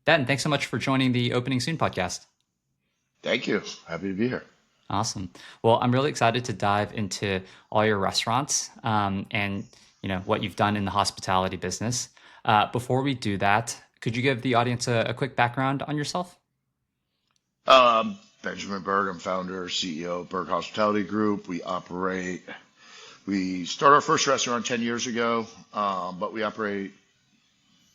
Dan, thanks so much for joining the Opening Soon podcast. Thank you. Happy to be here. Awesome. Well, I'm really excited to dive into all your restaurants and what you've done in the hospitality business. Before we do that, could you give the audience a quick background on yourself? Benjamin Berg, I'm founder, CEO of Berg Hospitality Group. We started our first restaurant 10 years ago, but we operate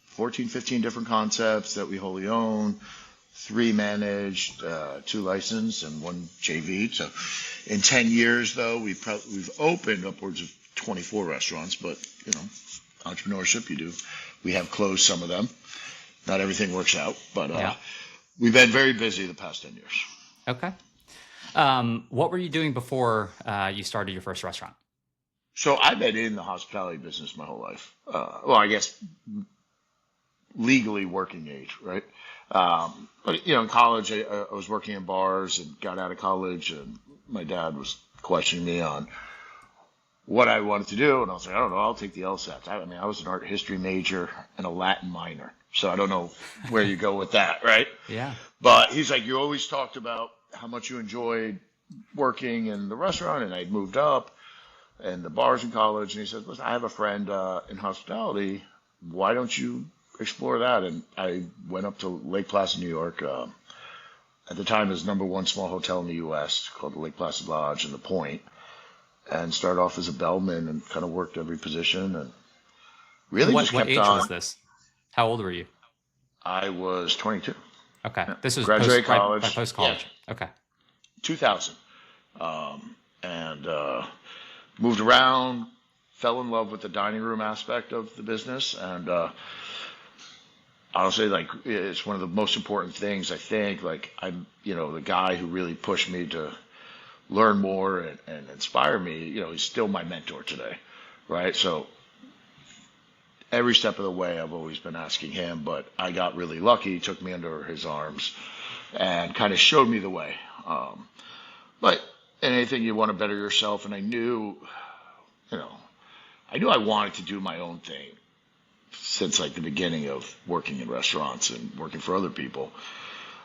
14, 15 different concepts that we wholly own, 3 managed, 2 licensed, and 1 JV. So in 10 years, though, we've opened upwards of 24 restaurants, but, entrepreneurship, we have closed some of them. Not everything works out, but Yeah. we've been very busy the past 10 years. Okay. What were you doing before you started your first restaurant? So I've been in the hospitality business my whole life. Well, I guess legally working age, right? But in college, I was working in bars and got out of college, and my dad was questioning me on what I wanted to do, and I was like, I don't know, I'll take the LSATs. I was an art history major and a Latin minor, so I don't know where you go with that, right? Yeah. But he's like, you always talked about how much you enjoyed working in the restaurant, and I'd moved up and the bars in college, and he said, listen, I have a friend in hospitality. Why don't you explore that? And I went up to Lake Placid, New York. At the time, it was #1 small hotel in the U.S. called the Lake Placid Lodge and the Point, and started off as a bellman and kind of worked every position and really What just what kept age was on. this? How old were you? I was 22. Okay. Yeah. This was Graduated right college. post Yeah, college. Okay. 2000. And moved around, fell in love with the dining room aspect of the business, and honestly, like it's one of the most important things. I think, like I'm, the guy who really pushed me to learn more and inspire me. He's still my mentor today, right? So every step of the way, I've always been asking him, but I got really lucky. He took me under his arms and kind of showed me the way. But in anything, you want to better yourself, and you know, I knew I wanted to do my own thing since like the beginning of working in restaurants and working for other people.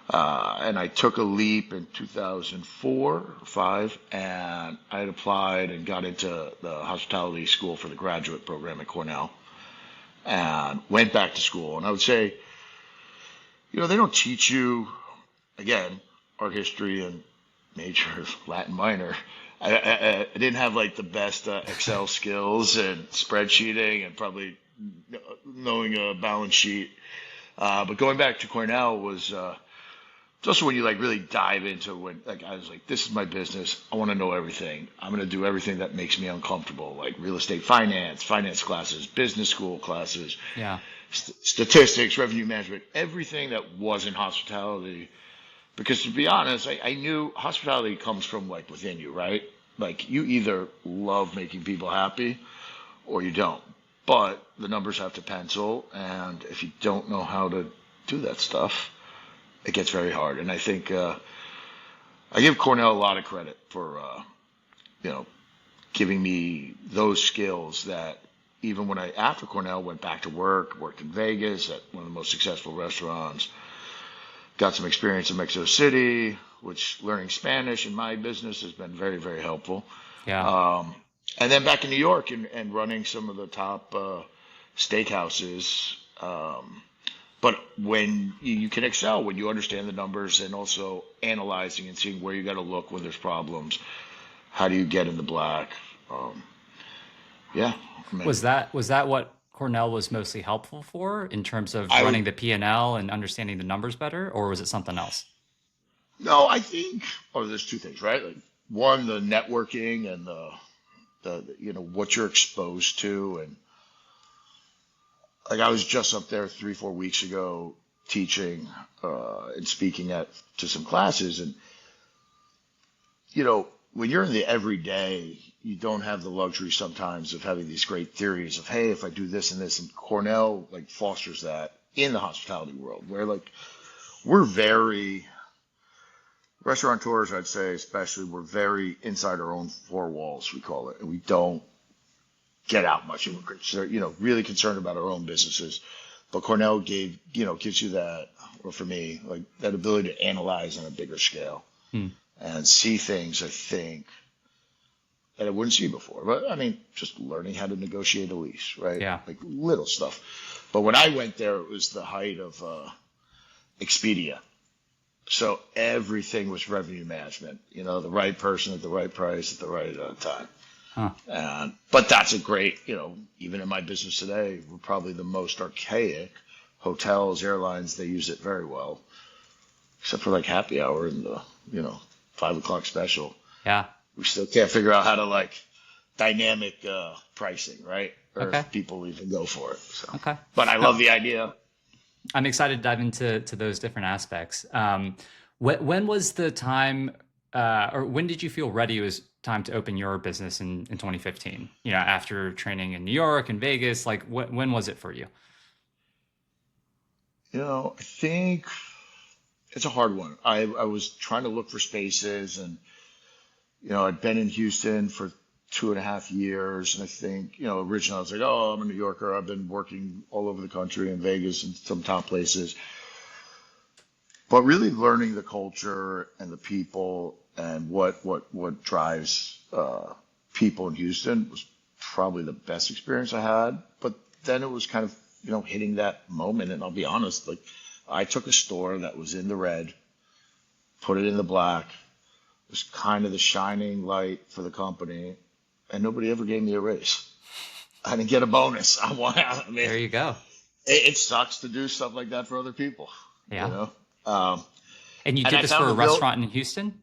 And I took a leap in 2004 or 5, and I had applied and got into the hospitality school for the graduate program at Cornell and went back to school. And I would say, they don't teach you, again, art history and major, Latin minor. I didn't have like the best Excel skills and spreadsheeting and probably knowing a balance sheet. But going back to Cornell was it's also when you like really dive into when like I was like, this is my business. I want to know everything. I'm going to do everything that makes me uncomfortable, like real estate finance classes, business school classes, Yeah. statistics, revenue management, everything that was in hospitality. Because to be honest, I knew hospitality comes from like within you, right? Like you either love making people happy or you don't. But the numbers have to pencil, and if you don't know how to do that stuff, it gets very hard. And I think I give Cornell a lot of credit for you know giving me those skills that even when I after Cornell went back to work, worked in Vegas at one of the most successful restaurants, got some experience in Mexico City, which learning Spanish in my business has been very, very helpful. Yeah. And then back in New York and running some of the top steakhouses. But when you can excel, when you understand the numbers and also analyzing and seeing where you got to look when there's problems, how do you get in the black? Yeah, I mean, Was that what Cornell was mostly helpful for in terms of I would running the P&L and understanding the numbers better, or was it something else? no, I think there's two things, right? Like one, the networking and the what you're exposed to, and like I was just up there 3 4 weeks ago teaching and speaking at to some classes, and when you're in the everyday, you don't have the luxury sometimes of having these great theories of, hey, if I do this and this, and Cornell like fosters that in the hospitality world, where like we're very restaurateurs, I'd say especially, we're very inside our own 4 walls, we call it, and we don't get out much. We're really concerned about our own businesses. But Cornell gives you that, or for me, like that ability to analyze on a bigger scale Hmm. and see things, I think, that I wouldn't see before. But I mean, just learning how to negotiate a lease, right? Yeah. Like little stuff. But when I went there, it was the height of Expedia. So everything was revenue management, the right person at the right price at the right time. Huh. But that's a great, even in my business today, we're probably the most archaic hotels, airlines, they use it very well, except for like happy hour and the, 5 o'clock special. Yeah. We still can't figure out how to like dynamic pricing, right? Or Okay. if people even go for it. So, Okay. but I love the idea. I'm excited to dive into those different aspects. When was the time, or when did you feel ready it was time to open your business in 2015? After training in New York and Vegas, like when was it for you? I think it's a hard one. I was trying to look for spaces and, I'd been in Houston for 2.5 years. And I think, originally I was like, oh, I'm a New Yorker. I've been working all over the country in Vegas and some top places. But really learning the culture and the people and what drives people in Houston was probably the best experience I had. But then it was kind of, hitting that moment. And I'll be honest, like I took a store that was in the red, put it in the black, was kind of the shining light for the company, and nobody ever gave me a raise. I didn't get a bonus. I mean, There you go. it sucks to do stuff like that for other people, you Yeah. know. Um, And you and did I this for found a the real, restaurant in Houston?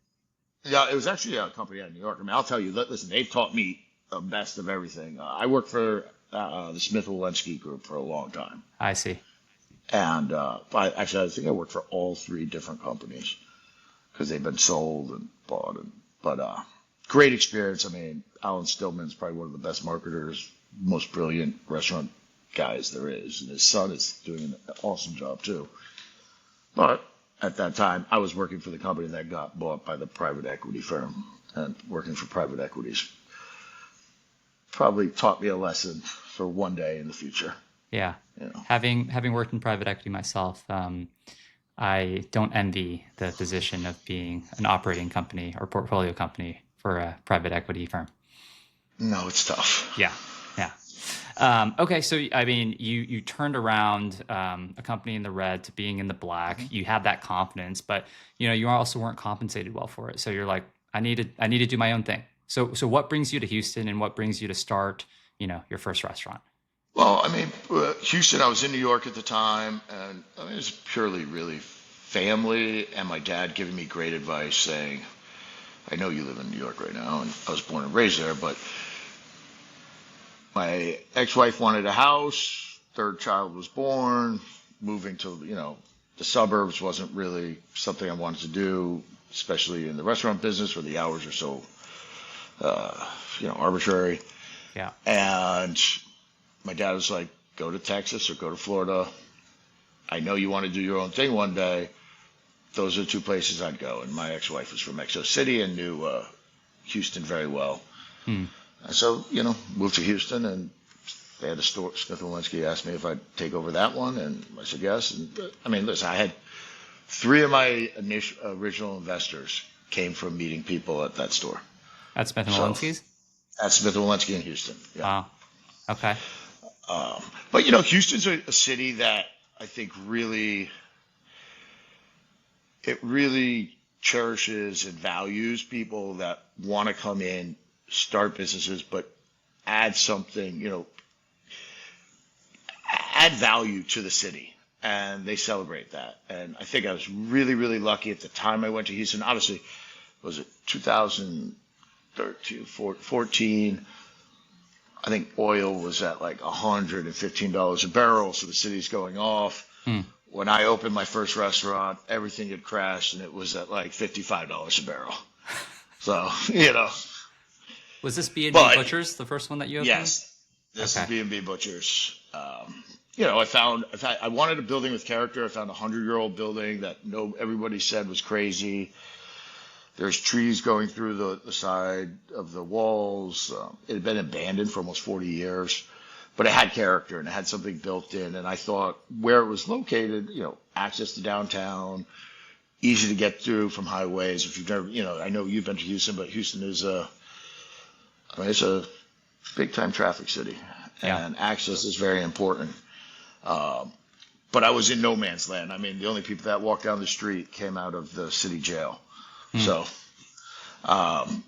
yeah, it was actually a company out of New York. I mean, I'll tell you, listen, they've taught me the best of everything. I worked for the Smith Walensky Group for a long time, I see. and I think I worked for all three different companies because they've been sold and bought. But great experience. I mean, Alan Stillman's probably one of the best marketers, most brilliant restaurant guys there is, and his son is doing an awesome job too. But at that time, I was working for the company that got bought by the private equity firm, and working for private equities probably taught me a lesson for one day in the future. Yeah. You know, Having worked in private equity myself, I don't envy the position of being an operating company or portfolio company for a private equity firm. no, it's tough. Yeah, yeah. Okay, so I mean, you turned around a company in the red to being in the black. Mhm. You had that confidence, but you also weren't compensated well for it. So you're like, I need to do my own thing. So what brings you to Houston, and what brings you to start your first restaurant? Well, I mean, Houston, I was in New York at the time, and I mean, it was purely really family and my dad giving me great advice saying, I know you live in New York right now, and I was born and raised there, but my ex-wife wanted a house, third child was born, moving to, the suburbs wasn't really something I wanted to do, especially in the restaurant business where the hours are so, arbitrary. Yeah. And my dad was like, go to Texas or go to Florida. I know you want to do your own thing one day. Those are the two places I'd go. And my ex-wife was from Mexico City and knew Houston very well. Hmm. And so, moved to Houston, and they had a store. Smith Walensky asked me if I'd take over that one, and I said yes. And I mean, listen, I had three of my original investors came from meeting people at that store. At Smith and So Walensky's? at Smith Walensky in Houston. Yeah. Wow. Okay. But Houston's a city that I think really cherishes and values people that want to come in, start businesses, but add something, add value to the city. And they celebrate that. And I think I was really, really lucky at the time I went to Houston. Obviously, was it 2013, 14? I think oil was at like $115 a barrel, so the city's going off. Hmm. When I opened my first restaurant, everything had crashed, and it was at like $55 a barrel. So, Was this B&B but Butchers, the first one that you opened? yes, this is Okay. B&B Butchers. I wanted a building with character. I found a 100-year-old building that everybody said was crazy. There's trees going through the side of the walls. It had been abandoned for almost 40 years. but it had character and it had something built in. And I thought where it was located, access to downtown, easy to get through from highways. If you've never, I know you've been to Houston, but Houston is I mean, it's a big time traffic city, Yeah. and access is very important. Um, but I was in no man's land. I mean, the only people that walked down the street came out of the city jail. Hmm. So, um,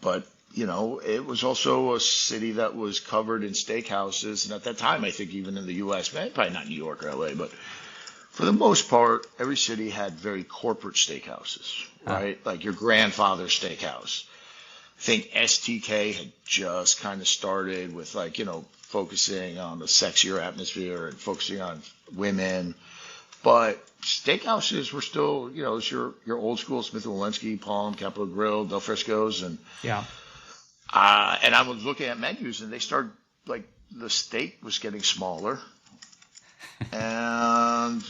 but it was also a city that was covered in steakhouses, and at that time, I think even in the U.S., man, probably not New York or L.A., but for the most part, every city had very corporate steakhouses, Huh. right? Like your grandfather's steakhouse. I think STK had just kind of started with like, focusing on the sexier atmosphere and focusing on women. But steakhouses were still, it's your old school Smith and Wollensky, Palm, Capitol Grill, Del Frisco's, Yeah. and I was looking at menus, and they started like the steak was getting smaller, and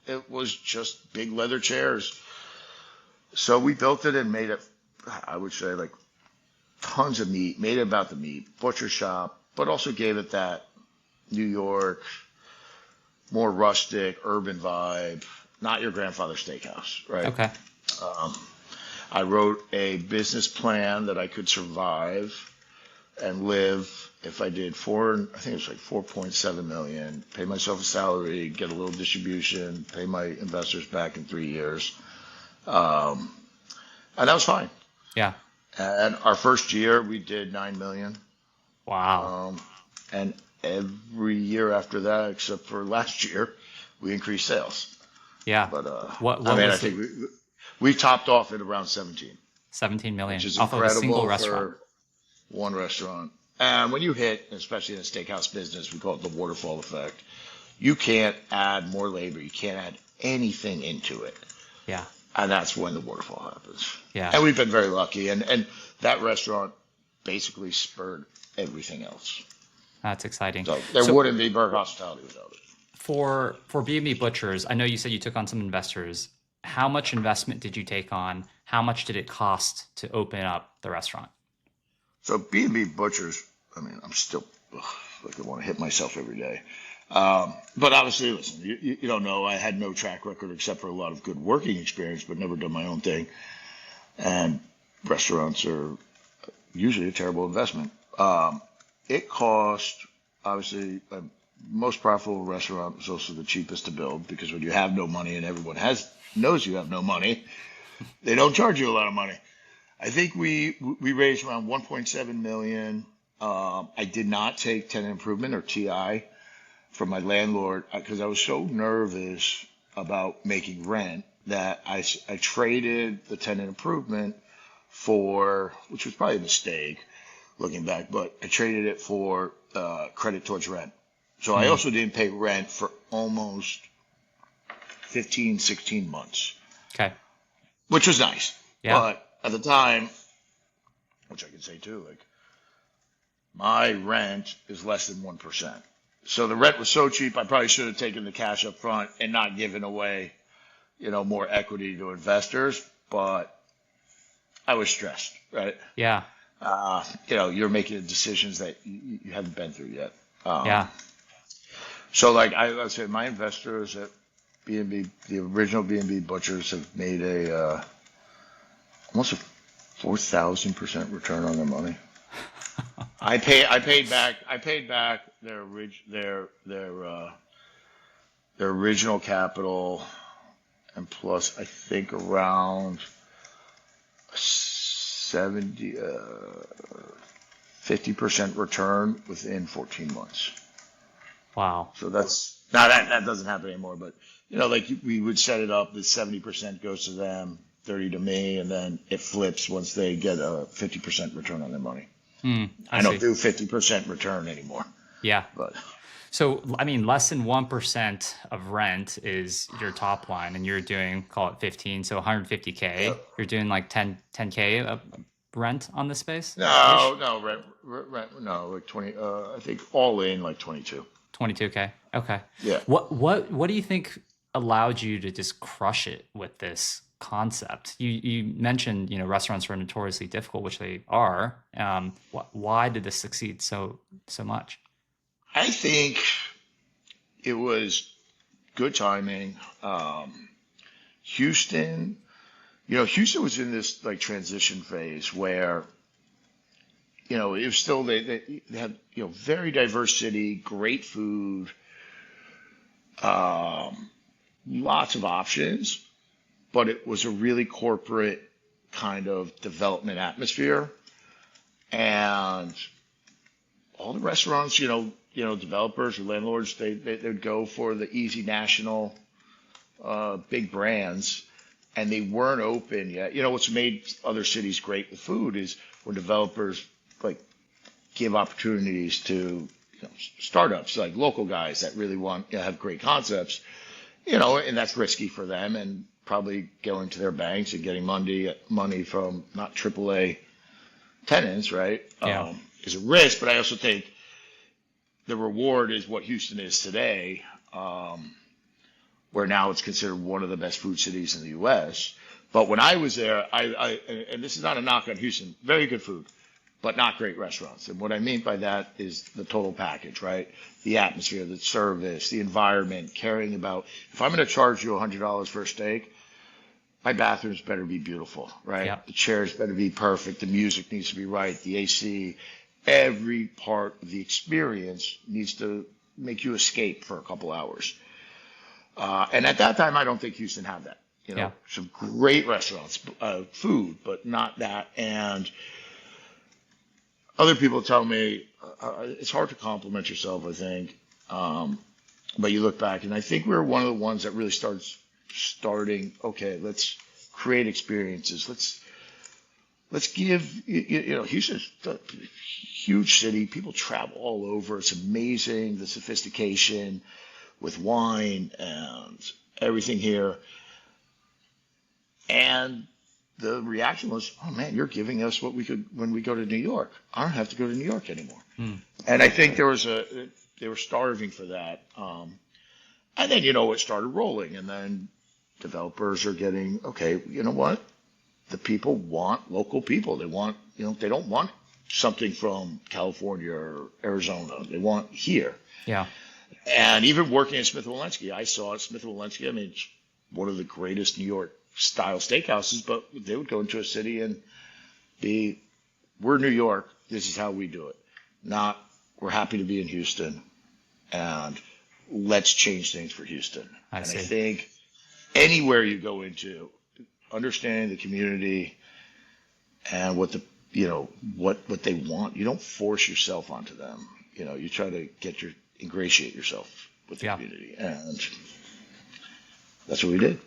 it was just big leather chairs. So we built it and made it, I would say, like tons of meat, made it about the meat, butcher shop, but also gave it that New York, more rustic, urban vibe, not your grandfather's steakhouse, right? Okay. Um, I wrote a business plan that I could survive and live if I did I think it was like 4.7 million, pay myself a salary, get a little distribution, pay my investors back in 3 years. Um, and that was fine. Yeah. And our first year we did 9 million. Wow. And every year after that, except for last year, we increased sales. Yeah. But I What mean, I was think we topped off at around 17, 17 which million is off of a single incredible restaurant? for one restaurant. And when you hit, especially in the steakhouse business, we call it the waterfall effect. You can't add more labor. You can't add anything into it. Yeah. And that's when the waterfall happens. Yeah. And we've been very lucky. And that restaurant basically spurred everything else. That's exciting. So there So wouldn't be Berg Hospitality without it. for B&B Butchers, I know you said you took on some investors. How much investment did you take on? How much did it cost to open up the restaurant? So B&B Butchers, I mean, I'm still like I want to hit myself every day. But obviously, listen, you don't know. I had no track record except for a lot of good working experience, but never done my own thing. And restaurants are usually a terrible investment. It cost, obviously, a most profitable restaurant is also the cheapest to build because when you have no money and everyone knows you have no money, they don't charge you a lot of money. I think we raised around 1.7 million. I did not take tenant improvement or TI from my landlord because I was so nervous about making rent that I traded the tenant improvement for, which was probably a mistake looking back, but I traded it for credit towards rent. So I Hmm. also didn't pay rent for almost 15, 16 months, Okay. which was nice. Yeah. But at the time, which I can say too, like my rent is less than 1%. So the rent was so cheap, I probably should have taken the cash up front and not given away, more equity to investors. But I was stressed, right? Yeah. You're making decisions that you haven't been through yet. Yeah. So like I say, my investors at B&B, the original B&B Butchers have made almost a 4,000% return on their money. I paid back their original capital, and plus I think around 70 50% return within 14 months. Wow. So that's now that doesn't happen anymore, but like we would set it up that 70% goes to them, 30 to me, and then it flips once they get a 50% return on their money. Hmm. I I don't see. do 50% return anymore, Yeah. but So, I mean, less than 1% of rent is your top line, and you're doing, call it 15, so 150K. yep. You're doing like 10K of rent on this space ish? No, rent, no, like 20, I think all in like 22. 22K. Okay. Yeah. What do you think allowed you to just crush it with this concept? You mentioned, restaurants are notoriously difficult, which they are. Why did this succeed so much? I think it was good timing. Houston, Houston was in this like transition phase where, it was still, they had, very diverse city, great food, um, lots of options, but it was a really corporate kind of development atmosphere. And all the restaurants, developers or landlords, they'd go for the easy national, big brands, and they weren't open yet. What's made other cities great with food is when developers like give opportunities to startups, like local guys that really want have great concepts, and that's risky for them, and probably going to their banks and getting money from not AAA tenants, right? Yeah. Is a risk, but I also think the reward is what Houston is today, where now it's considered one of the best food cities in the U.S. But when I was there, and this is not a knock on Houston, very good food, but not great restaurants. And what I mean by that is the total package, right? The atmosphere, the service, the environment, caring about, if I'm going to charge you $100 for a steak, my bathrooms better be beautiful, right? Yeah. The chairs better be perfect. The music needs to be right. The AC, every part of the experience needs to make you escape for a couple hours. And at that time, I don't think Houston had that. Yeah. Some great restaurants, food, but not that. And other people tell me it's hard to compliment yourself, I think. But you look back, and I think we were one of the ones that really starting. Okay, let's create experiences. Let's give Houston's a huge city. People travel all over. It's amazing the sophistication with wine and everything here. And the reaction was, "Oh man, you're giving us what we could when we go to New York. I don't have to go to New York anymore." And I think they were starving for that. And then it started rolling, and then developers are getting, okay, you know what? The people want local people. They want, they don't want something from California or Arizona. They want here. Yeah. And even working at Smith and Wollensky, I saw at Smith and Wollensky. I mean, it's one of the greatest New York style steakhouses, but they would go into a city and we're New York. This is how we do it. Not, we're happy to be in Houston, and let's change things for Houston. I And see. I think anywhere you go into, understanding the community and what what they want, you don't force yourself onto them. You try to ingratiate yourself with the Yeah. community, and that's what we did.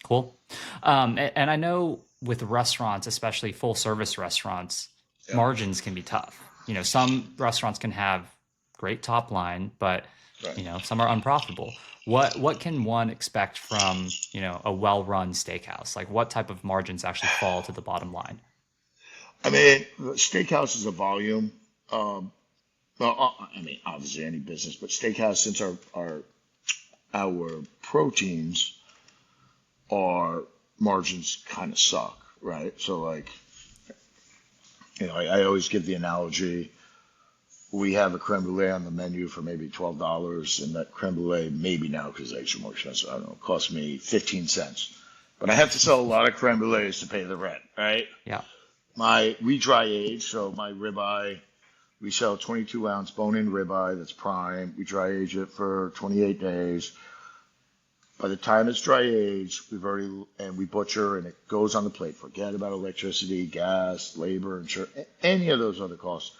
Cool. And I know with restaurants, especially full service restaurants, Yeah. margins can be tough. Some restaurants can have great top line, but Right. some are unprofitable. What can one expect from, a well-run steakhouse? Like what type of margins actually fall to the bottom line? I mean, steakhouse is a volume. Well, I mean, obviously any business, but steakhouse, since our proteins, our margins kind of suck, right? So like, I always give the analogy. We have a creme brulee on the menu for maybe $12, and that creme brulee, maybe now because eggs are more expensive, I don't know, cost me 15 cents. But I have to sell a lot of creme brulees to pay the rent, right? Yeah. We dry age, so my ribeye, we sell 22-ounce bone-in ribeye that's prime. We dry age it for 28 days. By the time it's dry age, and we butcher and it goes on the plate. Forget about electricity, gas, labor, insurance, any of those other costs.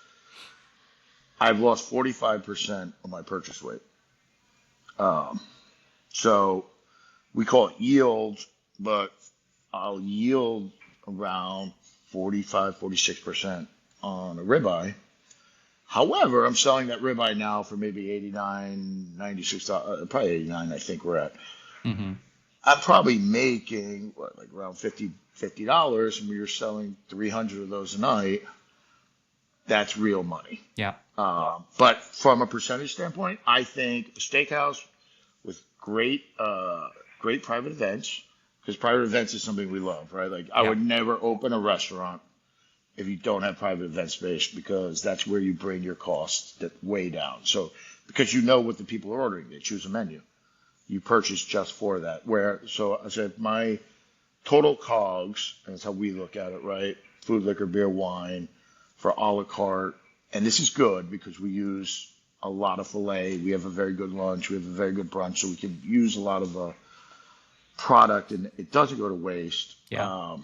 I've lost 45% of my purchase weight. So we call it yield, but I'll yield around 45, 46% on a ribeye. However, I'm selling that ribeye now for maybe $89, $96, probably 89, I think we're at. Hmm. I'm probably making like around $50, and we are selling 300 of those a night. That's real money. Yeah. But from a percentage standpoint, I think a steakhouse with great private events, because private events is something we love, right? Like I Yeah. would never open a restaurant if you don't have private event space, because that's where you bring your costs way down. So because you know what the people are ordering. They choose a menu. You purchase just for that. So I said my total COGS, and that's how we look at it, right? Food, liquor, beer, wine for a la carte. And this is good because we use a lot of filet. We have a very good lunch. We have a very good brunch. So we can use a lot of product and it doesn't go to waste. Yeah.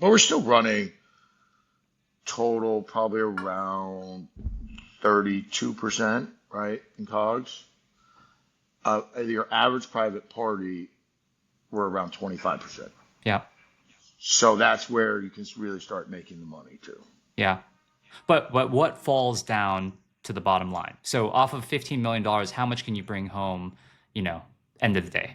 But we're still running total probably around 32%, right, in COGS. Your average private party, we're around 25%. Yeah. So that's where you can really start making the money too. Yeah. But what falls down to the bottom line? So off of $15 million, how much can you bring home, end of the day?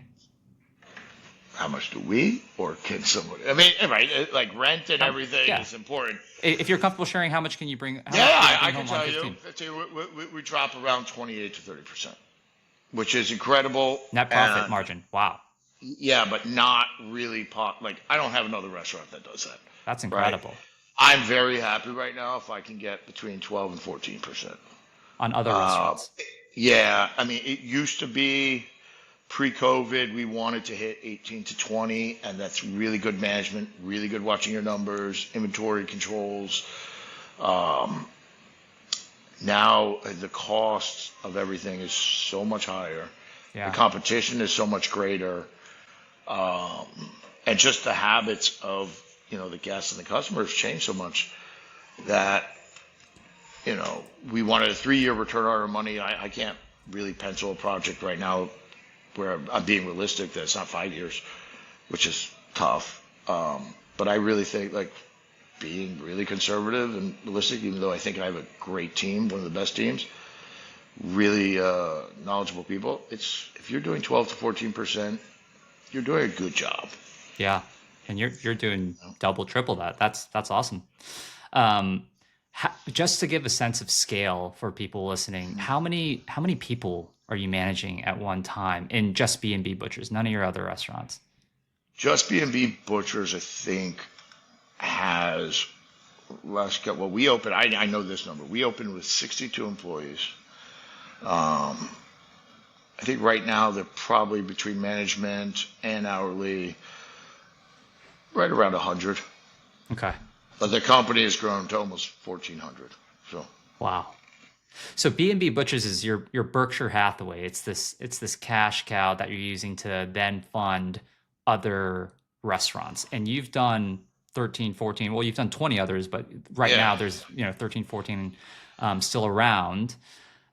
How much do we, or can someone? I mean, right, like rent and everything Yeah. is important. If you're comfortable sharing, how much can you bring? I can tell you. We drop around 28 to 30%, which is incredible. Net profit margin. Wow. Yeah, but not really like I don't have another restaurant that does that. That's incredible. Right? I'm very happy right now if I can get between 12 and 14%. On other restaurants. Yeah, I mean, it used to be pre-COVID, we wanted to hit 18 to 20, and that's really good management, really good watching your numbers, inventory controls. Now the cost of everything is so much higher. Yeah. The competition is so much greater. And just the habits of, the guests and the customers change so much that, we wanted a 3-year return on our money. I can't really pencil a project right now where I'm being realistic that it's not 5 years, which is tough. But I really think like being really conservative and realistic, even though I think I have a great team, one of the best teams, really knowledgeable people. If you're doing 12 to 14%, you're doing a good job. Yeah, and you're doing double, triple that. That's awesome. Just to give a sense of scale for people listening, how many people are you managing at one time in just B&B Butchers? None of your other restaurants. Just B&B Butchers, I think, has we opened. I know this number. We opened with 62 employees. I think right now they're probably between management and hourly, right around 100. Okay. But the company has grown to almost 1,400. So. Wow. So B&B Butchers is your Berkshire Hathaway. It's this cash cow that you're using to then fund other restaurants. And you've done 13, 14. Well, you've done 20 others, but now there's 13, 14 still around.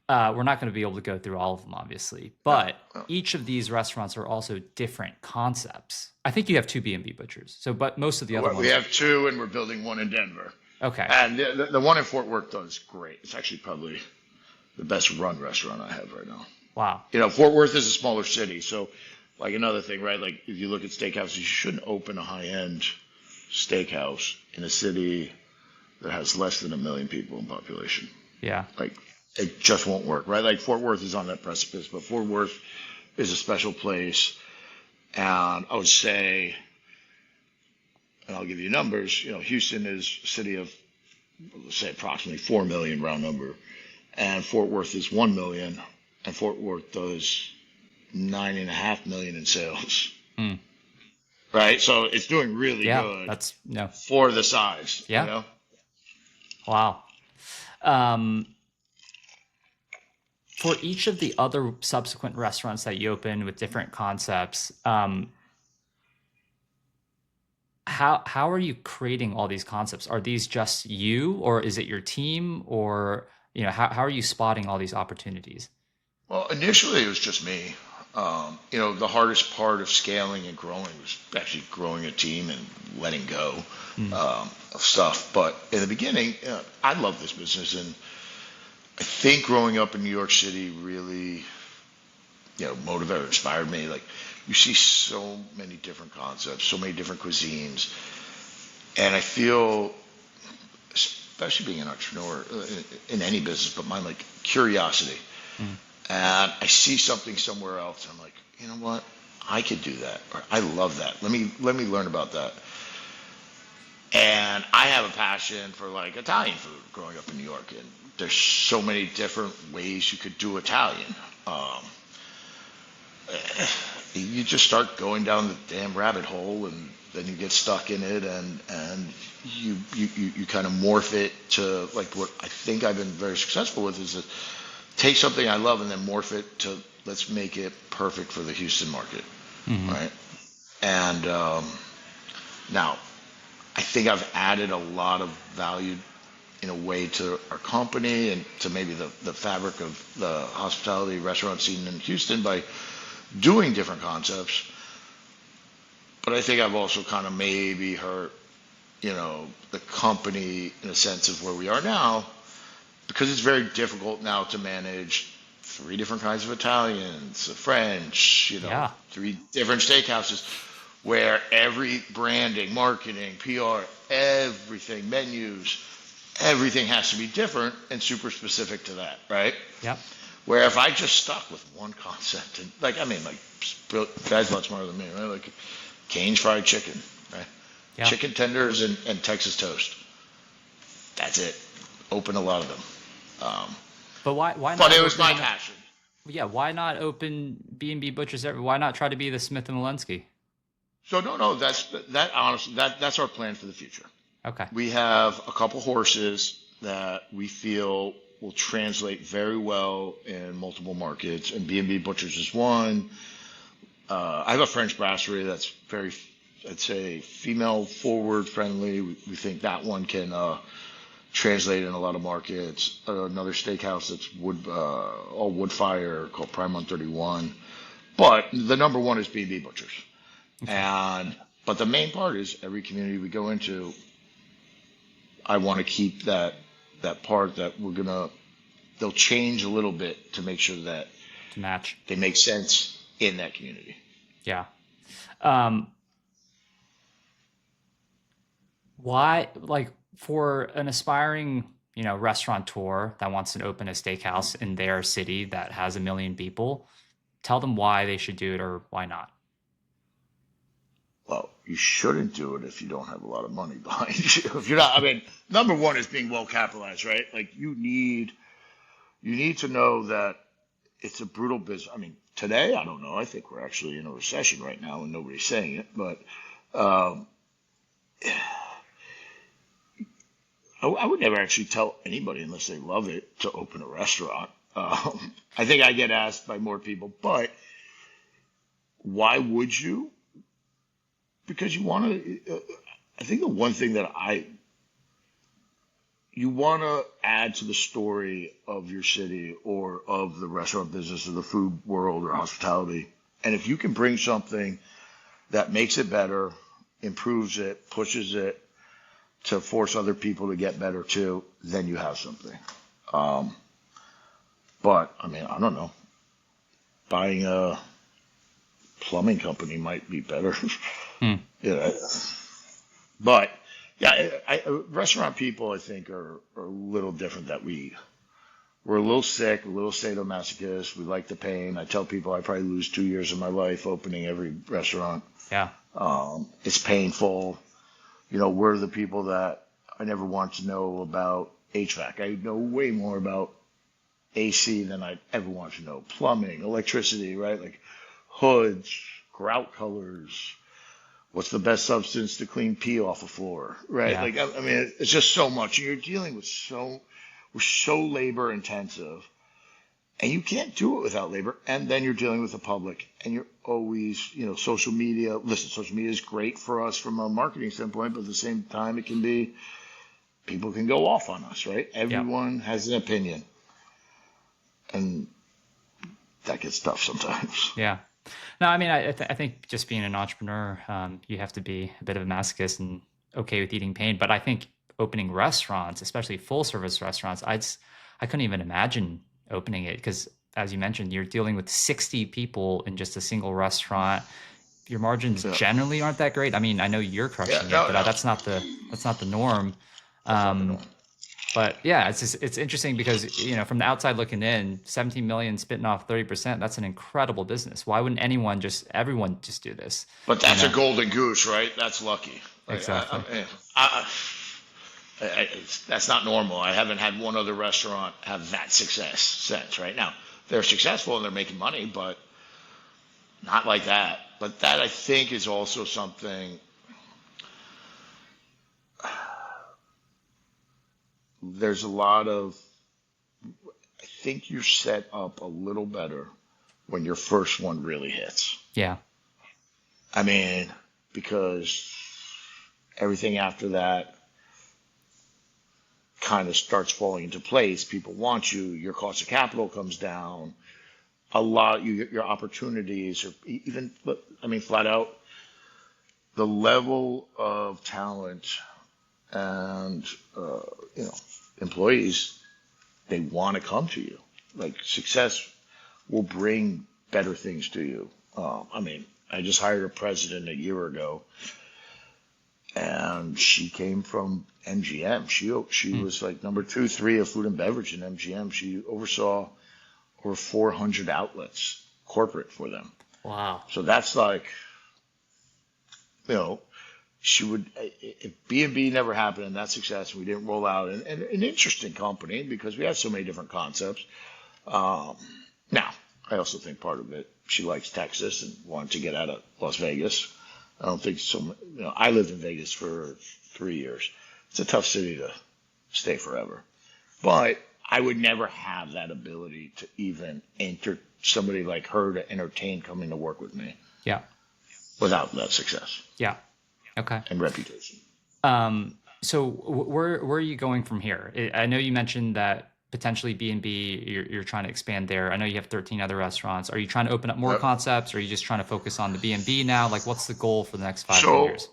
We're not going to be able to go through all of them, obviously, but each of these restaurants are also different concepts. I think you have 2 B&B Butchers. But most of the other ones. We have 2, and we're building one in Denver. Okay. And the one in Fort Worth does great. It's actually probably the best run restaurant I have right now. Wow. Fort Worth is a smaller city, so like another thing, right? Like if you look at steakhouses, you shouldn't open a high-end steakhouse in a city that has less than 1 million people in population. Yeah. Like it just won't work, right? Like Fort Worth is on that precipice, but Fort Worth is a special place. And I would say, and I'll give you numbers, Houston is a city of, let's say, approximately 4 million round number. And Fort Worth is 1 million. And Fort Worth does 9.5 million in sales. Mm. Right? So it's doing really good. That's for the size. Yeah. Wow. For each of the other subsequent restaurants that you open with different concepts, how are you creating all these concepts? Are these just you, or is it your team, or how are you spotting all these opportunities? Well, initially it was just me. The hardest part of scaling and growing was actually growing a team and letting go of stuff. But in the beginning, I love this business, and I think growing up in New York City really, motivated, inspired me. Like, you see so many different concepts, so many different cuisines, and I feel, especially being an entrepreneur in any business, but mine, like curiosity. And I see something somewhere else, and I'm like, you know what? I could do that, or I love that. Let me learn about that. And I have a passion for like Italian food growing up in New York, and there's so many different ways you could do Italian. Um, you just start going down the damn rabbit hole, and then you get stuck in it, and you kind of morph it to like what I think I've been very successful with is to take something I love and then morph it to let's make it perfect for the Houston market, Hmm. right? And now I think I've added a lot of value in a way to our company and to maybe the fabric of the hospitality restaurant scene in Houston by doing different concepts. But I think I've also kind of maybe hurt, the company in a sense of where we are now because it's very difficult now to manage three different kinds of Italians, French, Yeah. three different steakhouses where every branding, marketing, PR, everything, menus, everything has to be different and super specific to that, right? Yep. Where if I just stuck with one concept and like, I mean, like, guys a lot smarter than me, right? Like Cane's fried chicken, right? Yeah. Chicken tenders and Texas toast. That's it. Open a lot of them. But why But not it was my open? passion. Yeah, why not open B&B Butchers? Why not try to be the Smith and Walensky? So no, that honestly, that's our plan for the future. Okay. We have a couple horses that we feel will translate very well in multiple markets, and B&B Butchers is one. I have a French brasserie that's very, I'd say, female forward friendly. We think that one can translate in a lot of markets. Another steakhouse that's all wood fire called Prime 131. But the number one is B&B Butchers. Okay. But the main part is every community we go into, I want to keep that part that they'll change a little bit to make sure that To match. they make sense in that community. Yeah. Um, why, like, for an aspiring, restaurateur that wants to open a steakhouse in their city that has 1 million people, tell them why they should do it or why not. Well, you shouldn't do it if you don't have a lot of money behind you. If you're not, I mean, number one is being well capitalized, right? Like you need to know that it's a brutal business. I mean, today, I don't know. I think we're actually in a recession right now and nobody's saying it, but um, I would never actually tell anybody unless they love it to open a restaurant. I think I get asked by more people, but why would you? Because you want to. I think the one thing that you want to add to the story of your city or of the restaurant business or the food world or hospitality. And if you can bring something that makes it better, improves it, pushes it to force other people to get better too, then you have something. Um, but I mean, I don't know. Buying a plumbing company might be better. Hmm. Yeah, but yeah, restaurant people I think are a little different. That we're a little sick, a little sadomasochist. We like the pain. I tell people I probably lose 2 years of my life opening every restaurant. Yeah. It's painful. We're the people that I never want to know about HVAC. I know way more about AC than I ever want to know. Plumbing, electricity, right? Like hoods, grout colors. What's the best substance to clean pee off a floor, right? Yeah. Like, I mean, it's just so much. You're dealing with we're so labor intensive, and you can't do it without labor. And then you're dealing with the public, and you're always, social media. Listen, social media is great for us from a marketing standpoint, but at the same time, it can be people can go off on us, right? Yep. Everyone has an opinion, and that gets tough sometimes. Yeah. No, I mean, I think just being an entrepreneur, you have to be a bit of a masochist and okay with eating pain. But I think opening restaurants, especially full service restaurants, I couldn't even imagine opening it because, as you mentioned, you're dealing with 60 people in just a single restaurant. Your margins Yeah, generally aren't that great. I mean, I know you're yeah, crushing it, no, but no, that's not the norm. that's not the Um, norm. but yeah, it's interesting because from the outside looking in, 17 million spitting off 30%. That's an incredible business. Why wouldn't everyone just do this? But You that's a know golden goose, right? That's lucky. Like exactly. I, That's not normal. I haven't had one other restaurant have that success since. Right now, they're successful and they're making money, but not like that. But that I think is also something. There's a lot of. I think you're set up a little better when your first one really hits. Yeah. I mean, because everything after that kind of starts falling into place. People want you. Your cost of capital comes down. A lot. Your opportunities, or even, I mean, flat out, the level of talent and you know employees, they want to come to you. Like success will bring better things to you. I mean, I just hired a president a year ago, and she came from MGM. She Mm. was like number two, three of food and beverage in MGM. She oversaw over 400 outlets corporate for them. Wow. So that's like, you know, she would, if B&B never happened and that success, we didn't roll out and an interesting company because we have so many different concepts. Um, Now, I also think part of it, she likes Texas and wanted to get out of Las Vegas. I don't think so. I lived in Vegas for 3 years. It's a tough city to stay forever. But I would never have that ability to even enter somebody like her to entertain coming to work with me Yeah. without that success Yeah. Okay. and reputation. So where are you going from here? I know you mentioned that potentially B&B, you're trying to expand there. I know you have 13 other restaurants. Are you trying to open up more Yep. concepts? Or are you just trying to focus on the B&B now? Like, what's the goal for the next 5, 10 years?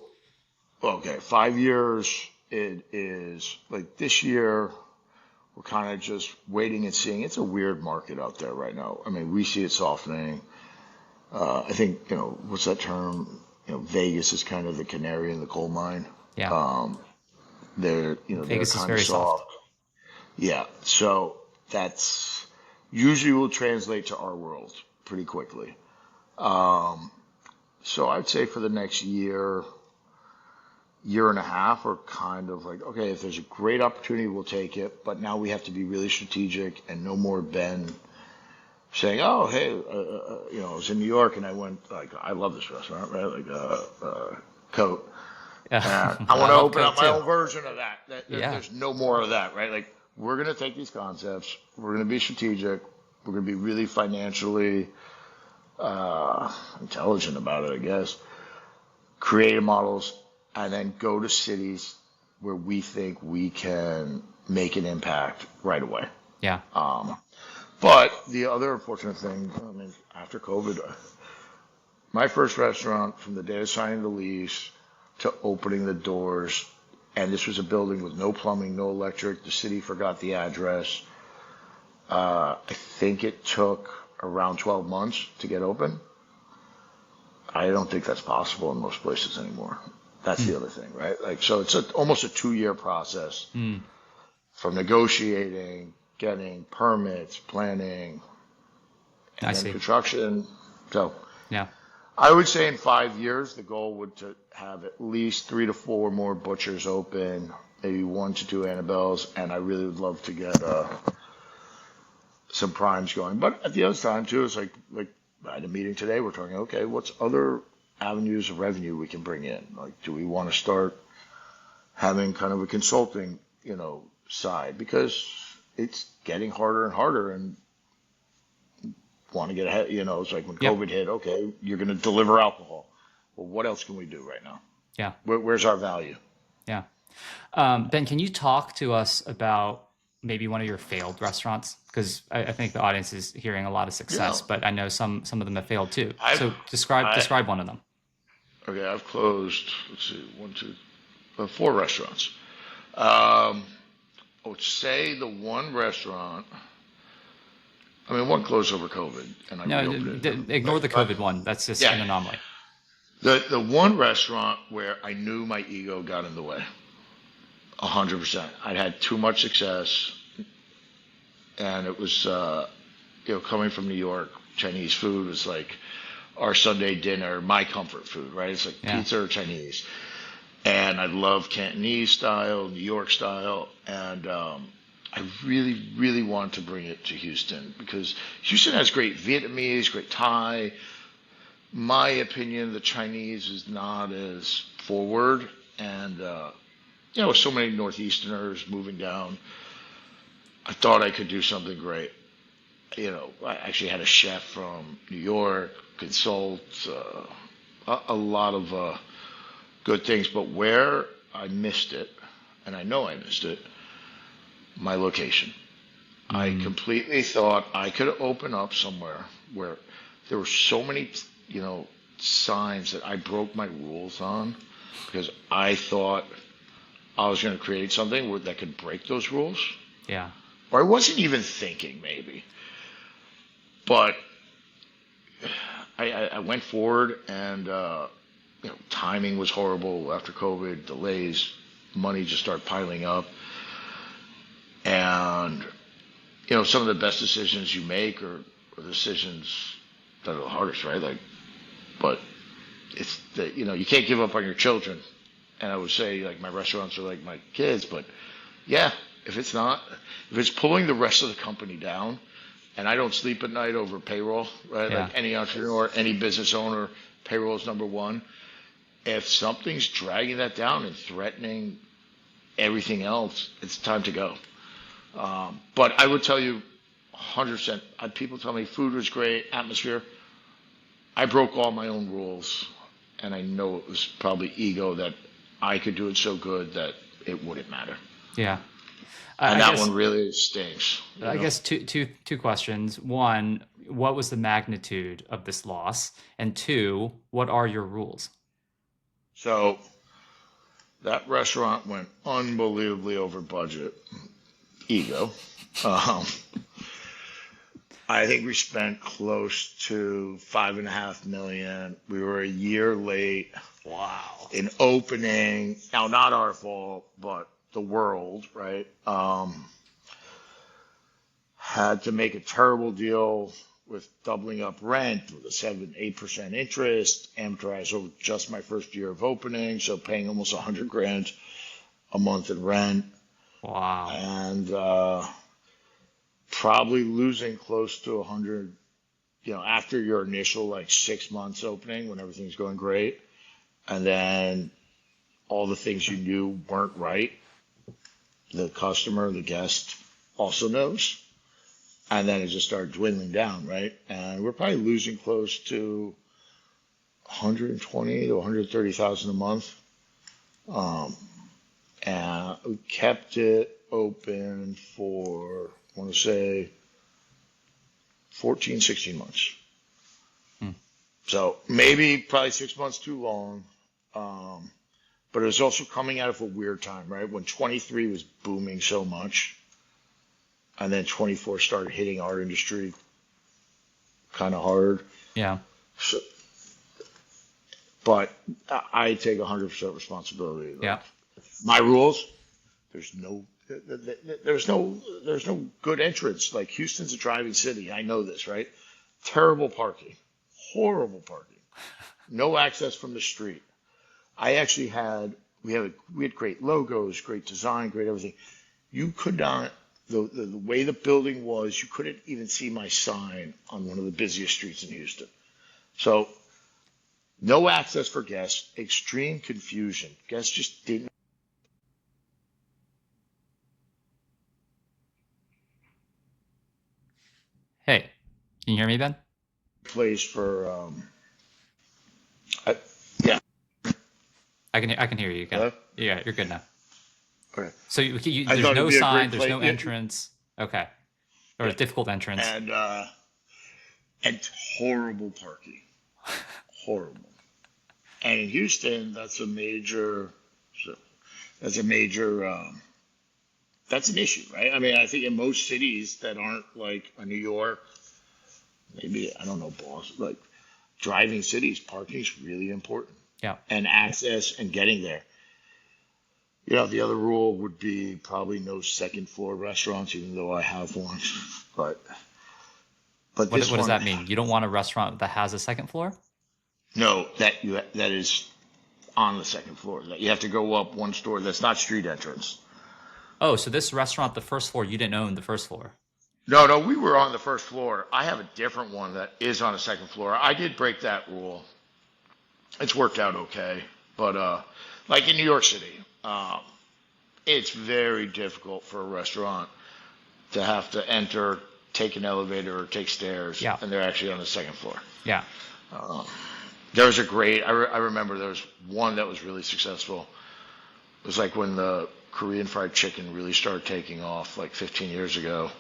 So, okay, 5 years, it is like this year, we're kind of just waiting and seeing. It's a weird market out there right now. I mean, we see it softening. I think, what's that term? Vegas is kind of the canary in the coal mine. Yeah. Um, they're Vegas is kind of very soft. soft. Yeah. So that's usually will translate to our world pretty quickly. Um, so I'd say for the next year and a half, are kind of like, okay, if there's a great opportunity, we'll take it. But now we have to be really strategic and no more Ben saying, oh, hey, I was in New York and I went, like, I love this restaurant, right? Like, Coat. Yeah. And I want I to love open Coke up my too. own version of that. Yeah. There's no more of that, right? Like, we're going to take these concepts, we're going to be strategic, we're going to be really financially intelligent about it, I guess. Creative models, and then go to cities where we think we can make an impact right away. Yeah. Um, but the other unfortunate thing, I mean, after COVID, my first restaurant from the day of signing the lease to opening the doors, and this was a building with no plumbing, no electric. The city forgot the address. I think it took around 12 months to get open. I don't think that's possible in most places anymore. That's Mm. the other thing, right? Like, so it's almost a 2 year process Mm. from negotiating, getting permits, planning, I and then see. construction. So Yeah. I would say in 5 years, the goal would to have at least 3 to 4 more butchers open, maybe 1 to 2 Annabelles, and I really would love to get some primes going. But at the other time too, it's like I had a meeting today. We're talking, okay, what's other avenues of revenue we can bring in? Like, do we want to start having kind of a consulting, side because it's getting harder and harder, and want to get ahead. It's like when Yep. COVID hit. Okay, you're going to deliver alcohol. Well, what else can we do right now? Yeah. Where's our value? Yeah. Ben, can you talk to us about maybe one of your failed restaurants? Because I think the audience is hearing a lot of Yeah, success, but I know some of them have failed too. I've So describe I describe one of them. okay. I've closed. Let's see, one, two, 4 restaurants. Um, I would say the one restaurant. I mean, one closed over COVID, and I No, reopened it. ignore the COVID one. That's just Yeah, an anomaly. the one restaurant where I knew my ego got in the way, 100%. I'd had too much success, and it was coming from New York, Chinese food was like our Sunday dinner, my comfort food, right? It's like Yeah. pizza or Chinese. and I love Cantonese style, New York style, and I really, really want to bring it to Houston because Houston has great Vietnamese, great Thai. My opinion, the Chinese is not as forward, and with so many Northeasterners moving down, I thought I could do something great. I actually had a chef from New York consult a lot of good things, but where I missed it, and I know I missed it, my location. I Mm, completely thought I could open up somewhere where there were so many, signs that I broke my rules on because I thought I was going to create something that could break those rules. yeah. Or I wasn't even thinking, maybe. But I went forward, and timing was horrible after COVID, delays, money just started piling up, and some of the best decisions you make are decisions that are the hardest, right? Like, but it's that you can't give up on your children, and I would say like my restaurants are like my kids, but yeah, if it's not, if it's pulling the rest of the company down, and I don't sleep at night over payroll, right? Like Yeah. any entrepreneur, any business owner, payroll is number one. If something's dragging that down and threatening everything else, it's time to go. But I would tell you, 100%. People tell me food was great, atmosphere. I broke all my own rules, and I know it was probably ego that I could do it so good that it wouldn't matter. Yeah. And I that guess one really stinks, I guess two questions. One, what was the magnitude of this loss? And two, what are your rules? So that restaurant went unbelievably over budget. Ego. Um, I think we spent close to 5.5 million. We were a year late Wow. in opening. Now, not our fault, but the world, right? Had to make a terrible deal with doubling up rent with a 7-8% interest, amortized over just my first year of opening, so paying almost 100 grand a month in rent, Wow. and probably losing close to 100. After your initial like 6 months opening when everything's going great, and then all the things you knew weren't right, the customer, the guest also knows. And then it just started dwindling down, right? And we're probably losing close to 120 to 130,000 a month. Um, and we kept it open for, I want to say, 14, 16 months. Hmm. So maybe probably 6 months too long. Um, but it was also coming out of a weird time, right? When 23 was booming so much, and then 24 started hitting our industry kind of hard. Yeah. So, but I take 100% responsibility. Like Yeah. my rules, there's no, there's no good entrance. Like Houston's a driving city. I know this, right? Terrible parking, horrible parking, no access from the street. I actually had we had great logos, great design, great everything. You could not the way the building was, you couldn't even see my sign on one of the busiest streets in Houston. So no access for guests, extreme confusion. Guests just didn't Hey, can you hear me, Ben? have a place for I, yeah. I can hear you again. Hello? Yeah, you're good now. Okay. So I there's thought it'd no be a sign, great there's place. no entrance. Okay. Or a Yeah. difficult entrance. And horrible parking. Horrible. And in Houston, so that's a major that's an issue, right? I mean, I think in most cities that aren't like a New York, maybe I don't know, Boston, like driving cities, parking is really important, Yeah. and access and getting there. The other rule would be probably no second floor restaurants, even though I have one. But this What does one, that mean? You don't want a restaurant that has a second floor? no, that is on the second floor. That you have to go up one store. That's not street entrance. Oh, so this restaurant, the first floor, you didn't own the first floor. No, no, we were on the first floor. I have a different one that is on the second floor. I did break that rule. It's worked out okay, but like in New York City, it's very difficult for a restaurant to have to enter, take an elevator or take stairs, Yeah. and they're actually on the second floor. Yeah. Um, there was a great, I remember there was one that was really successful. It was like when the Korean fried chicken really started taking off like 15 years ago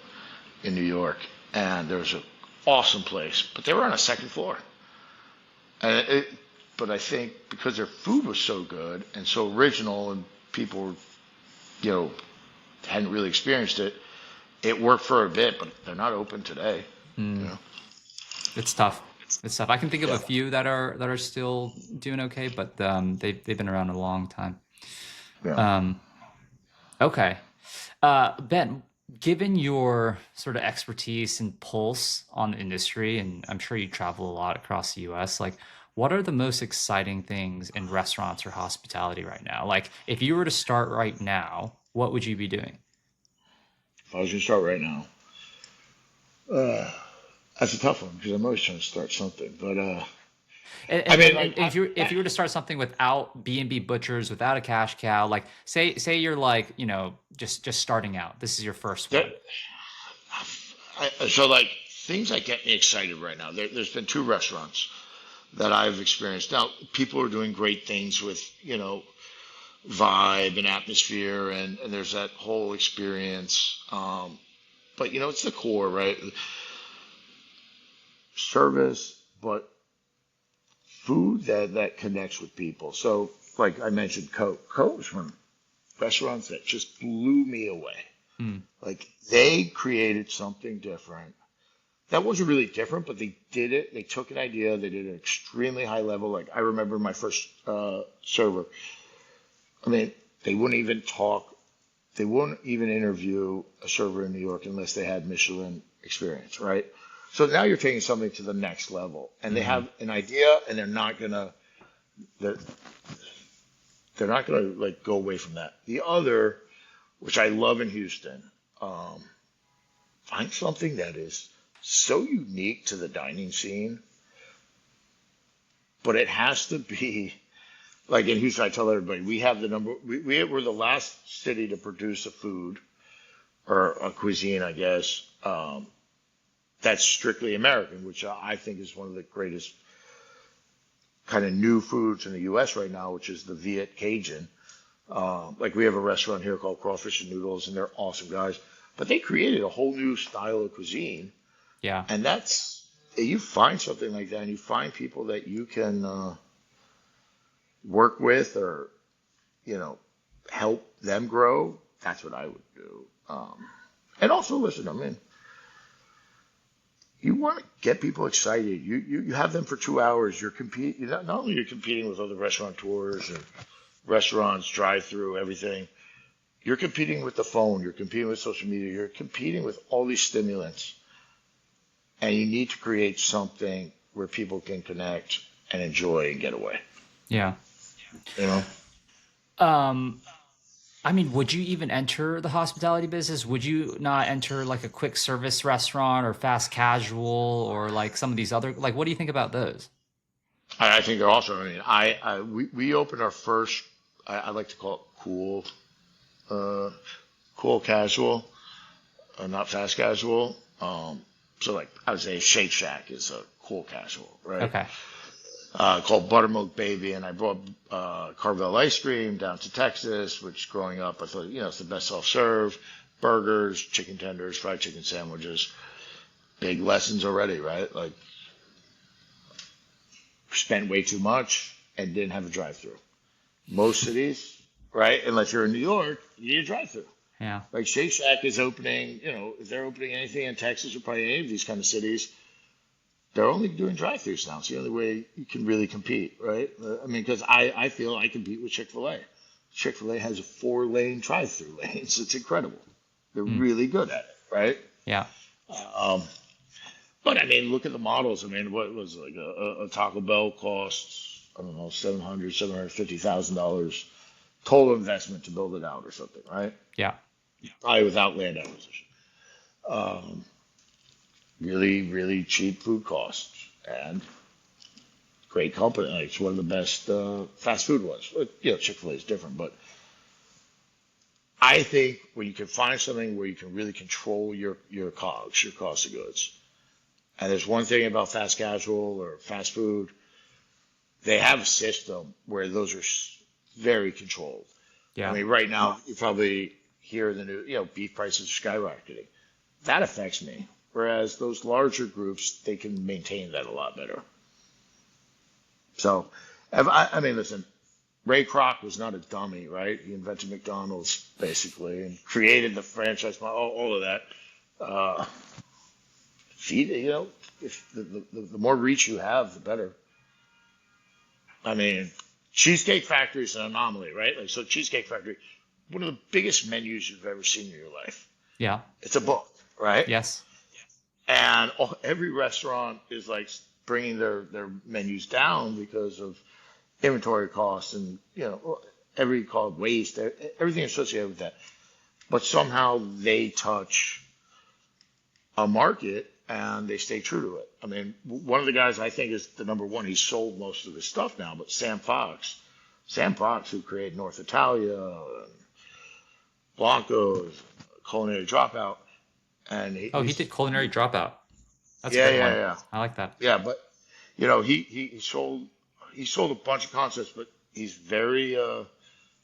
in New York. And there was an awesome place, but they were on a second floor. And but I think because their food was so good and so original and people, you know, hadn't really experienced it, it worked for a bit, but they're not open today, you know? It's tough. It's tough. I can think of a Yeah. few that are still doing okay, but they've been around a long time. Yeah. Um, okay. Ben, given your sort of expertise and pulse on the industry, and I'm sure you travel a lot across the US, like what are the most exciting things in restaurants or hospitality right now? Like if you were to start right now, what would you be doing? If I was going to start right now, uh, that's a tough one because I'm always trying to start something. But And, I and, mean, and like, and if you were to start something without B&B Butchers, without a cash cow, like say you're like, just starting out. This is your first that, one. so like things that get me excited right now. There's been two restaurants that I've experienced. Now, people are doing great things with, vibe and atmosphere, and there's that whole experience. But it's the core, right? Service, but food that connects with people. So, like I mentioned, Coke was one of the restaurants that just blew me away. Mm, Like they created something different. That wasn't really different, but they did it. They took an idea, they did it at an extremely high level. Like I remember my first server. I mean, they wouldn't even talk. They wouldn't even interview a server in New York unless they had Michelin experience, right? So now you're taking something to the next level, and they hmm have an idea, and they're, they're not gonna like go away from that. The other, which I love in Houston, um, find something that is so unique to the dining scene, but it has to be like in Houston. I tell everybody we have the number. We were the last city to produce a food or a cuisine, I guess, that's strictly American, which I think is one of the greatest kind of new foods in the U.S. right now, which is the Viet Cajun. Like we have a restaurant here called Crawfish and Noodles, and they're awesome guys. But they created a whole new style of cuisine, Yeah. and that's you find something like that, and you find people that you can work with or you know help them grow. That's what I would do. And also, listen, I mean, you want to get people excited. You have them for 2 hours. You're competing. Not only you're competing with other restaurateurs and restaurants, drive-through, everything. You're competing with the phone. You're competing with social media. You're competing with all these stimulants, and you need to create something where people can connect and enjoy and get away. Yeah. You know? Um, I mean, would you even enter the hospitality business? Would you not enter like a quick service restaurant or fast casual or like some of these other, like, what do you think about those? I think they're also. I mean, we opened our first. I like to call it uh, cool casual, not fast casual. So like I would say Shake Shack is a cool casual, right? Okay. Called Buttermilk Baby, and I brought Carvel ice cream down to Texas, which growing up I thought, it's the best self-serve, burgers, chicken tenders, fried chicken sandwiches, big lessons already, right? Like spent way too much and didn't have a drive-through. Most cities, right? Unless you're in New York, you need a drive-through. Yeah. Like Shake Shack is opening, if they're opening anything in Texas or probably any of these kind of cities, they're only doing drive-throughs now. It's the only way you can really compete, right? I mean, because I feel I compete with Chick-fil-A. Chick-fil-A has a 4-lane drive-through lanes. It's incredible. They're Mm, really good at it, right? yeah. Um, but I mean, look at the models. I mean, what was like a Taco Bell costs? I don't know, 700, $750,000 total investment to build it out or something, right? Yeah. Probably without land acquisition. Um, really, really cheap food costs and great company. Like it's one of the best fast food ones. But, Chick-fil-A is different, but I think when you can find something where you can really control your COGS, your cost of goods. And there's one thing about fast casual or fast food, they have a system where those are very controlled. I Yeah. mean, right now you probably hear the new, beef prices are skyrocketing. That affects me. Whereas those larger groups, they can maintain that a lot better. So, I mean, listen, Ray Kroc was not a dummy, right? He invented McDonald's basically and created the franchise model, all of that. Uh, feed, if the more reach you have, the better. I mean, Cheesecake Factory is an anomaly, right? Like, so Cheesecake Factory, one of the biggest menus you've ever seen in your life. Yeah. It's a book, right? Yes. And every restaurant is like bringing their menus down because of inventory costs and every called waste, everything associated with that. But somehow they touch a market and they stay true to it. I mean, one of the guys I think is the number one. He sold most of his stuff now, but Sam Fox, who created North Italia, and Blanco's, Culinary Dropout, and Oh, he he's did Culinary Dropout. That's a yeah, good yeah, one. yeah, I like that. yeah. But he sold a bunch of concepts, but he's very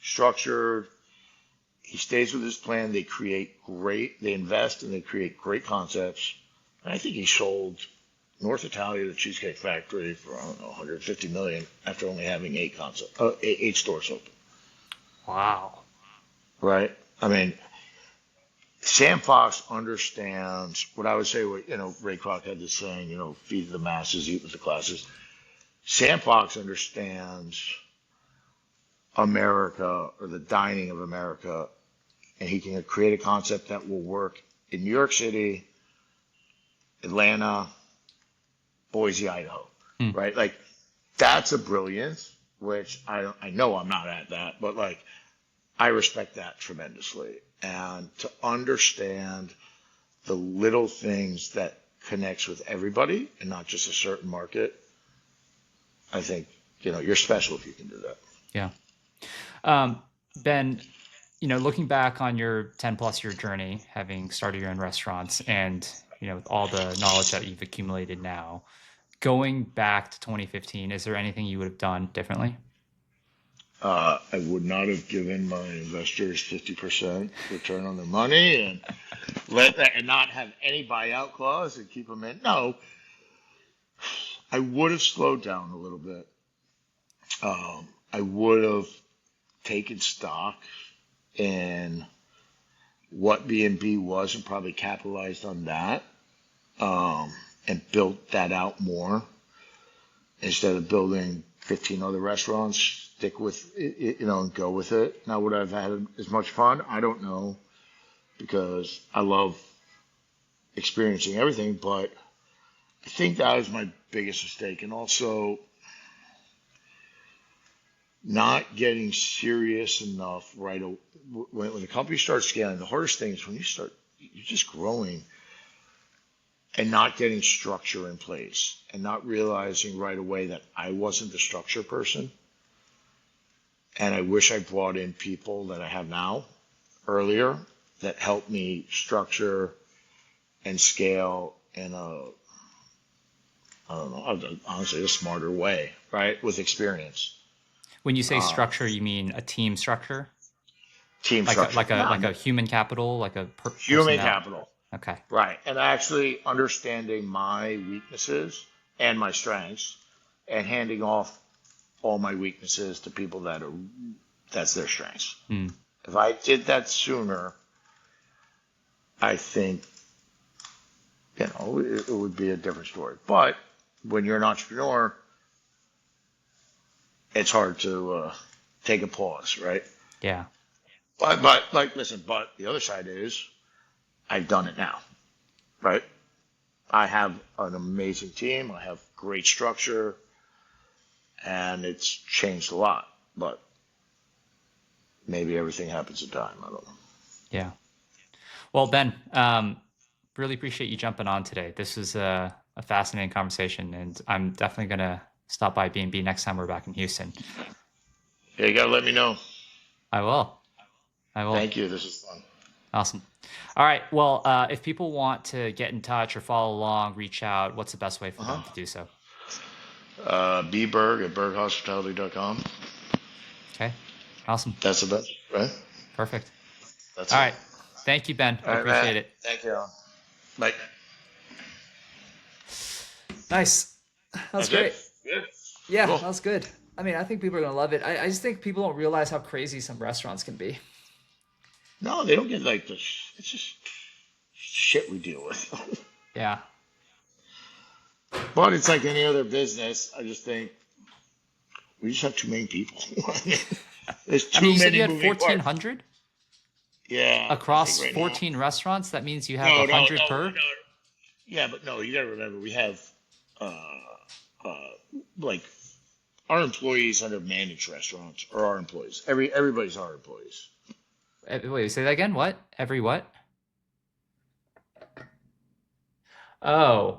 structured. He stays with his plan. They invest and they create great concepts. And I think he sold North Italia, the Cheesecake Factory, for I don't know, 150 million after only having eight stores open. Wow. Right? I mean, Sam Fox understands what I would say. Ray Kroc had this saying, feed the masses, eat with the classes. Sam Fox understands America or the dining of America, and he can create a concept that will work in New York City, Atlanta, Boise, Idaho, Hmm. right? Like that's a brilliance, which I know I'm not at that, but like I respect that tremendously. And to understand the little things that connects with everybody and not just a certain market, I think, you're special if you can do that. Yeah. Ben, looking back on your 10 plus year journey, having started your own restaurants and, with all the knowledge that you've accumulated now, going back to 2015, is there anything you would have done differently? I would not have given my investors 50% return on their money and let that and not have any buyout clause and keep them in. No, I would have slowed down a little bit. I would have taken stock in what B&B was and probably capitalized on that and built that out more instead of building 15 other restaurants. Stick with it, and go with it. Now, would I have had as much fun? I don't know because I love experiencing everything, but I think that was my biggest mistake. And also, not getting serious enough when the company starts scaling. The hardest thing is when you're just growing and not getting structure in place and not realizing right away that I wasn't the structure person. And I wish I brought in people that I have now earlier that helped me structure and scale in I don't know, honestly, a smarter way, right? With experience. When you say Uh, structure, you mean a team structure, team like a structure. like a No, like a human capital, like a human personnel. capital. Okay. Right. And actually understanding my weaknesses and my strengths and handing off all my weaknesses to people that's their strengths. Hmm. If I did that sooner, I think, it would be a different story. But when you're an entrepreneur, it's hard to take a pause, right? Yeah. But like, listen, but the other side is I've done it now, right? I have an amazing team. I have great structure. and it's changed a lot. But maybe everything happens in time. I don't know. Yeah. Well, Ben, really appreciate you jumping on today. This was a fascinating conversation, and I'm definitely gonna stop by B&B next time we're back in Houston. Yeah, you gotta let me know. I will. I will. Thank you. This is fun. Awesome. All right. Well, if people want to get in touch or follow along, reach out, what's the best way for them Uh-huh. to do so? Berg at berghospitality.com. Okay. Awesome. That's the best, right? Perfect. That's All it. right. Thank you, Ben. I All right, man. appreciate it. Thank you. Bye. Nice. That was That's it. great. Good. Yeah, Cool. that was good. I mean, I think people are gonna love it. I just think people don't realize how crazy some restaurants can be. No, they don't get like this. It's just shit we deal with. Yeah. But it's like any other business. I just think we just have too many people. I mean, there's I mean, too you said you many had moving parts. 1,400 Yeah, I think across right now. 14 restaurants. That means you have No, no, 100 no, per. no. Yeah, but no, you gotta remember we have uh, uh, like our employees under managed restaurants or our employees. Everybody's our employees. Wait, say that again. What? Every what? Oh.